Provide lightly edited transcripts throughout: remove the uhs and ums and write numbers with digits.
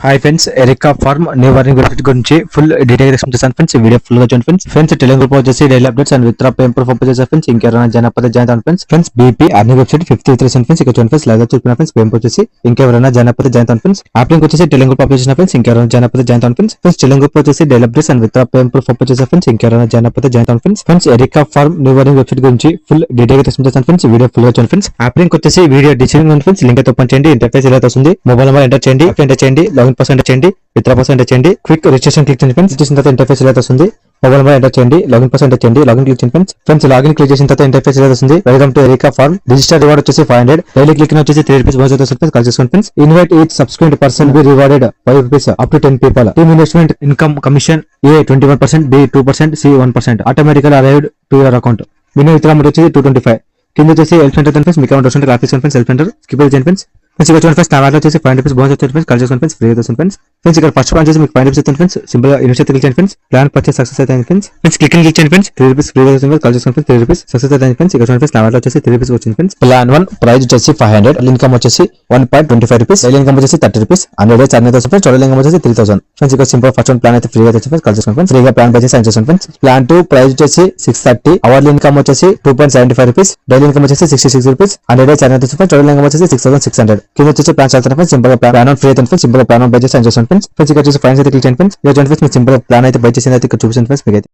Hi friends, Erica farm new earning website గురించి full detail explain చేస్తాను friends. ఈ video full గా చూడండి ఫ్రెండ్స్. ఫ్రెండ్స్ టెలింగ్ గ్రూప్ వచ్చేసి daily updates and with paper phone చేస్తారు ఫ్రెండ్స్. ఇంకెవరైనా జనపద జాయిన్ అవుతాను friends. Friends BP earning website 53 friends. ఇక్కడ చూడండి ఫ్రెండ్స్, లైవ్ చూస్తున్నా ఫ్రెండ్స్. పేపర్ వచ్చేసి ఇంకెవరైనా జనపద జాయిన్ అవుతాను ఫ్రెండ్స్. యాప్ లింక్ వచ్చేసి టెలింగ్ గ్రూప్ అప్డేట్ చేసిన ఫ్రెండ్స్. ఇంకెవరైనా జనపద జాయిన్ అవుతాను ఫ్రెండ్స్. ఫ్రెండ్స్ టెలింగ్ గ్రూప్ వచ్చేసి daily updates and with paper phone చేస్తారు ఫ్రెండ్స్. ఇంకెవరైనా జనపద జాయిన్ అవుతాను friends. Friends Erica farm new earning website గురించి ఫుల్ డీటెయిల్ ఎక్స్ప్లెయిన్ చేస్తాను ఫ్రెండ్స్. వీడియో ఫుల్ గా చూడండి ఫ్రెండ్స్. యాప్ లింక్ వచ్చేసి వీడియో డిస్క్రిప్షన్ ఉంది ఫ్రెండ్స్. లింక్ అయితే ఓపెన్ చేయండి. ఇంటర్ఫేస్ ఇలా వస్తుంది. మొబైల్ నెంబర్ ఎంటర్ చేయండి, ఎంటర్ చేయండి, లాగిన్ పాస్వర్డ్ ఎంటర్ చేయండి, విత్డ్రా పాస్వర్డ్ ఎంటర్ చేయండి, క్విక్ రిజిస్ట్రేషన్ క్లిక్ చేయండి ఫ్రెండ్స్. చేసిన తర్వాత ఇంటర్ఫేస్ ఇలా వస్తుంది. మొబైల్ నెంబర్ ఎంటర్ చేయండి, లాగిన్ పాస్వర్డ్ ఎంటర్ చేయండి, లాగిన్ క్లిక్ చేయండి ఫ్రెండ్స్. ఫ్రెండ్స్ లాగిన్ క్లిక్ చేసిన తర్వాత ఇంటర్ఫేస్ ఇలా వస్తుంది. Welcome to Erica farm. Register reward వచ్చేసి 500. డైలీ క్లిక్ వచ్చేసి 3 రూపీస్ బోనస్ వస్తుంది. కాల్ చేసుకోండి friends. Invite each subscribe person be rewarded 5 rupees up to 10 people. Team investment income commission A 21%, B 2%, C 1%. Automatical arrived to your account. Minimum withdraw amount వచ్చేసి 225. కింద వచ్చేసి help centre friends. మీకు amount వస్తుంది. Graphics friends, help centre skip చేయండి friends. Friends ఇక్కడ చూడండి friends, నా వాటిలో వచ్చేసి 5 రూపీస్ బోనస్ వచ్చేసి ఫ్రెండ్స్. కాల్ చేసుకోండి ఫ్రెండ్స్, ఫ్రీ అవుతుంది ఫ్రెండ్స్. ఫ్రెండ్స్ ఇక్కడ ఫస్ట్ పాయింట్ చేసి మీకు 5 రూపీస్ ఇస్తుంది ఫ్రెండ్స్. సింపుల్ గా ఇన్వెస్ట్ క్లిక్ చేయండి ఫ్రెండ్స్. ప్లాన్ పర్చేస్ సక్సెస్ అయితే ఫ్రెండ్స్. ఫ్రెండ్స్ క్లిక్ చేయండి ఫ్రెండ్స్. 3 రూపీస్ ఫ్రీ అవుతుంది. కాల్ చేసుకోండి ఫ్రెండ్స్, 3 రూపీస్ సక్సెస్ అయితే ఫ్రెండ్స్. ఇక్కడ చూడండి ఫ్రెండ్స్, నా వాటిలో వచ్చేసి 3 రూపీస్ వచ్చింది ఫ్రెండ్స్. ప్లాన్ 1 ప్రైస్ వచ్చేసి 500. ఇన్కమ్ వచ్చేసి 1.25 రూపీస్. డైలీ ఇన్కమ్ వచ్చేసి 30 రూపీస్. 100 డేస్ అర్న్ అవుతుంది ఫ్రెండ్స్. టోటల్ ఇన్కమ్ వచ్చేసి 3000. ఫ్రెండ్స్ ఇక్కడ సింపుల్ ఫస్ట్ వన్ ప్లాన్ అయితే ఫ్రీగా వచ్చేసి ఫ్రెండ్స్. కాల్ చేసుకోండి ఫ్రెండ్స్. ఫ్రీగా ప్లాన్ పర్చేస్ సైన్ చేసుకోండి ఫ్రెండ్స్. ప్లాన్ 2 ప్రైస్ వచ్చేసి 630. అవర్లీ ఇన్కమ్ వచ్చేసి 2.75 రూపీస్. డైలీ ఇన్కమ్ వచ్చేసి 66 రూపీస్. 100 డేస్ అర్న్ అవుతుంది ఫ్రెండ్స్. టోటల్ ఇన్కమ్ వచ్చేసి 6600. కింద వచ్చేసి ప్లాన్ చేస్తాను ఫ్రెండ్స్. సింపుల్ గా ప్లాన్ ఫ్రీ అయితే ఫ్రెండ్స్. సింపుల్ గా ప్లాన్ బై చేసి సైన్ చేసుకోండి ఫ్రెండ్స్. ఫ్రెండ్స్ ఇక్కడ వచ్చేసి ఫైన్స్ అయితే క్లిక్ చేయండి ఫ్రెండ్స్. ఇక్కడ చూడండి ఫ్రెండ్స్, మీకు సింపుల్ ప్లాన్ అయితే బై చేసింది అయితే ఇక్కడ చూపించండి ఫ్రెండ్స్. మీకు అయితే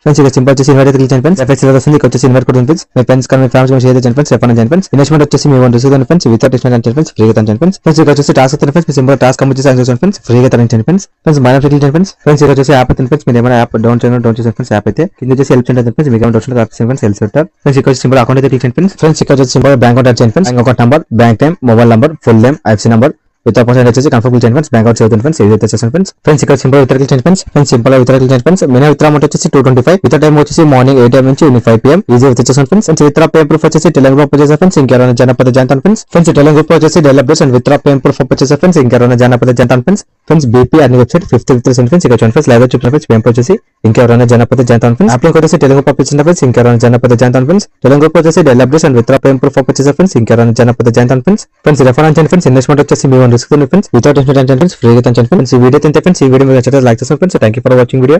ఫ్రెండ్స్ ఇక్కడ సింపుల్ వచ్చేసి ఇన్వైట్ అయితే క్లిక్ చేయండి ఫ్రెండ్స్. ఎఫెక్ట్ ఇలా వస్తుంది. ఇక్కడ వచ్చేసి ఇన్వైట్ కూడా ఉంది ఫ్రెండ్స్. మీ ఫ్రెండ్స్ కానీ మీ ఫ్యామిలీ షేర్ చేయండి ఫ్రెండ్స్. రెఫర్ చేయండి ఫ్రెండ్స్. ఇన్వెస్ట్మెంట్ వచ్చేసి మీ own receive friends. With investment అంటే ఫ్రెండ్స్ ఫ్రీగా తంచండి ఫ్రెండ్స్. ఫ్రెండ్స్ ఇక్కడ వచ్చేసి టాస్క్ అయితే ఫ్రెండ్స్. మీ సింపుల్ టాస్క్ కంప్లీట్ చేసి సైన్ చేసుకోండి ఫ్రెండ్స్. ఫ్రీగా తరించండి ఫ్రెండ్స్. ఫ్రెండ్స్ మన క్లిక్ చేయండి ఫ్రెండ్స్. ఫ్రెండ్స్ ఇక్కడ వచ్చేసి యాప్ అయితే ఫ్రెండ్స్. మీరు ఏమైనా యాప్ డౌన్ చేయండి ఫ్రెండ్స్. యాప్ అయితే కింద వచ్చేసి హెల్ప్ సెంటర్ ఫ్రెండ్స్. మీకు ఏమైనా డౌట్ ఉంటే ఫ్రెండ్స్ హెల్ప్ సెంటర్. ఫ్రెండ్స్ ఇక్కడ సింపుల్ అకౌంట్ అయితే క్లిక్ చేయండి ఫ్రెండ్స్. ఫ్రెండ్స్ ఇక్కడ వచ్చేసి సింపుల్ బ్యాంక్ అకౌంట్ చేయండి friends. Bank account number, bank name, mobile number, full name, IFC number with percent వచ్చేసి కన్ఫర్మ్ చేయండి ఫ్రెండ్స్. బ్యాంక్ అకౌంట్ చేయండి ఫ్రెండ్స్. ఇది అయితే చేయండి ఫ్రెండ్స్. ఫ్రెండ్స్ ఇక్కడ సింపుల్ విత్డ్రా క్లిక్ చేయండి friends. Friends simple withdraw click చేయండి ఫ్రెండ్స్. మినిమం విత్డ్రా అమౌంట్ వచ్చేసి 225. విత్ టైం వచ్చేసి మార్నింగ్ 8 AM నుంచి 5 PM ఈజీ వచ్చేసాను friends. Friends withdraw pay proof వచ్చేసి టెలింగ్ గ్రూప్ వచ్చేసి ఫ్రెండ్స్. ఇంకెవరైనా జనపద జాయిన్ ఫ్రెండ్స్. ఫ్రెండ్స్ టెలింగ్ గ్రూప్ వచ్చేసి daily updates and withdraw pay proof వచ్చేసి ఫ్రెండ్స్. ఇంకెవరైనా జనపద join friends. Friends BP earning website 53 friends. ఇక్కడ చూడండి ఫ్రెండ్స్, లైవ్ చూడండి ఫ్రెండ్స్. పేమెంట్ వచ్చేసి ఇంకెవరైనా జనపద జాయిన్ ఫ్రెండ్స్. యాప్ లింక్ వచ్చేసి టెలింగ్ గ్రూప్ అప్డేట్ ఫ్రెండ్స్. ఇంకెవరైనా జనపద జాయిన్ ఫ్రెండ్స్. టెలింగ్ గ్రూప్ వచ్చేసి daily updates and withdraw pay proof వచ్చేసి ఫ్రెండ్స్. ఇంకెవరైనా జనపద జాయిన్ ఫ్రెండ్స్. ఫ్రెండ్స్ రెఫర్ చేయండి ఫ్రెండ్స్. ఇన్వెస్ట్మెంట్ వచ్చేసి మీ own risk friends. Without investment friends. ఫ్రీగా తంచండి ఫ్రెండ్స్. ఈ వీడియో తింటే ఫ్రెండ్స్. ఈ వీడియో మీరు నచ్చితే లైక్ చేయండి friends. Thank you for watching video.